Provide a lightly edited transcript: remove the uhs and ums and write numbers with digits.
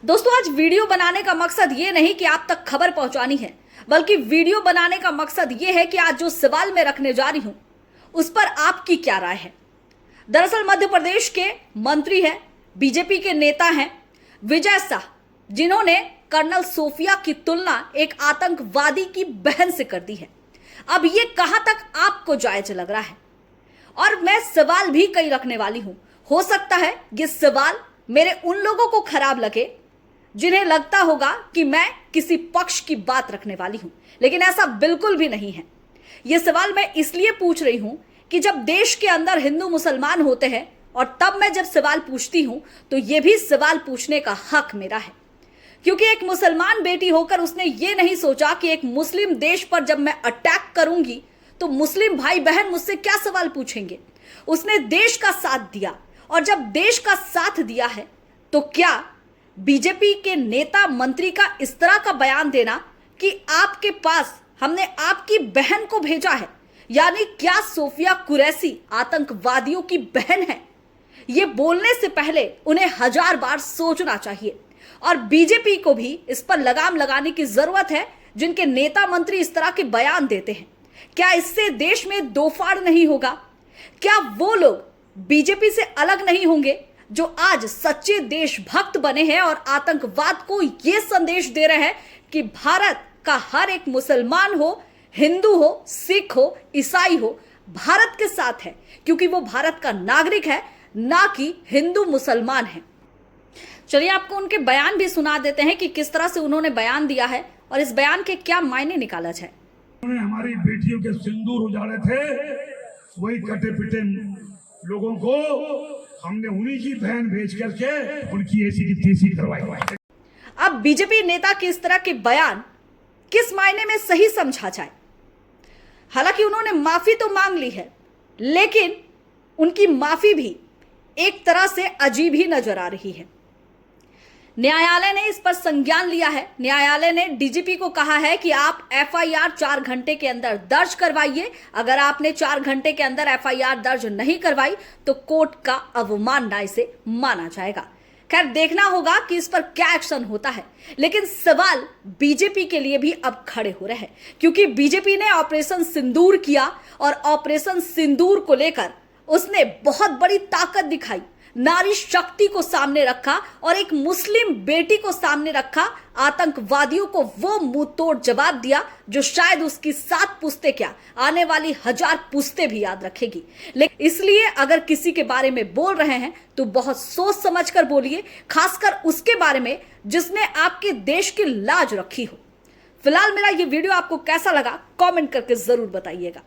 दोस्तों, आज वीडियो बनाने का मकसद ये नहीं कि आप तक खबर पहुंचानी है, बल्कि वीडियो बनाने का मकसद ये है कि आज जो सवाल मैं रखने जा रही हूं उस पर आपकी क्या राय है। दरअसल मध्य प्रदेश के मंत्री हैं, बीजेपी के नेता हैं विजय शाह, जिन्होंने कर्नल सोफिया की तुलना एक आतंकवादी की बहन से कर दी है। अब ये कहां तक आपको जायज लग रहा है? और मैं सवाल भी कई रखने वाली हूं। हो सकता है ये सवाल मेरे उन लोगों को खराब लगे जिन्हें लगता होगा कि मैं किसी पक्ष की बात रखने वाली हूं, लेकिन ऐसा बिल्कुल भी नहीं है। यह सवाल मैं इसलिए पूछ रही हूं कि जब देश के अंदर हिंदू मुसलमान होते हैं और तब मैं जब सवाल पूछती हूं तो यह भी सवाल पूछने का हक मेरा है, क्योंकि एक मुसलमान बेटी होकर उसने ये नहीं सोचा कि एक मुस्लिम देश पर जब मैं अटैक करूंगी तो मुस्लिम भाई बहन मुझसे क्या सवाल पूछेंगे। उसने देश का साथ दिया, और जब देश का साथ दिया है तो क्या बीजेपी के नेता मंत्री का इस तरह का बयान देना कि आपके पास हमने आपकी बहन को भेजा है, यानी क्या सोफिया कुरैशी आतंकवादियों की बहन है, ये बोलने से पहले उन्हें 1000 बार सोचना चाहिए। और बीजेपी को भी इस पर लगाम लगाने की जरूरत है, जिनके नेता मंत्री इस तरह के बयान देते हैं। क्या इससे देश में दोफाड़ नहीं होगा? क्या वो लोग बीजेपी से अलग नहीं होंगे जो आज सच्चे देशभक्त बने हैं और आतंकवाद को यह संदेश दे रहे हैं कि भारत का हर एक मुसलमान हो, हिंदू हो, सिख हो, ईसाई हो, भारत के साथ है, क्योंकि वो भारत का नागरिक है, ना कि हिंदू मुसलमान है। चलिए आपको उनके बयान भी सुना देते हैं कि किस तरह से उन्होंने बयान दिया है और इस बयान के क्या मायने निकाला जाए। उन्होंने हमारी बेटियों के सिंदूर उजाड़े थे, वही कटे पिटे लोगों को हमने उन्हीं की बहन भेज करके उनकी ऐसी की तैसी करवाई। अब बीजेपी नेता के इस तरह के बयान किस मायने में सही समझा जाए? हालांकि उन्होंने माफी तो मांग ली है, लेकिन उनकी माफी भी एक तरह से अजीब ही नजर आ रही है। न्यायालय ने इस पर संज्ञान लिया है। न्यायालय ने डीजीपी को कहा है कि आप एफआईआर 4 घंटे के अंदर दर्ज करवाइए। अगर आपने 4 घंटे के अंदर एफआईआर दर्ज नहीं करवाई तो कोर्ट का अवमानना इसे माना जाएगा। खैर, देखना होगा कि इस पर क्या एक्शन होता है, लेकिन सवाल बीजेपी के लिए भी अब खड़े हो रहे हैं, क्योंकि बीजेपी ने ऑपरेशन सिंदूर किया और ऑपरेशन सिंदूर को लेकर उसने बहुत बड़ी ताकत दिखाई, नारी शक्ति को सामने रखा और एक मुस्लिम बेटी को सामने रखा। आतंकवादियों को वो मुंह तोड़ जवाब दिया जो शायद उसकी 7 पुश्तें क्या, आने वाली 1000 पुश्तें भी याद रखेगी। लेकिन इसलिए अगर किसी के बारे में बोल रहे हैं तो बहुत सोच समझ कर बोलिए, खासकर उसके बारे में जिसने आपके देश की लाज रखी हो। फिलहाल मेरा ये वीडियो आपको कैसा लगा कमेंट करके जरूर बताइएगा।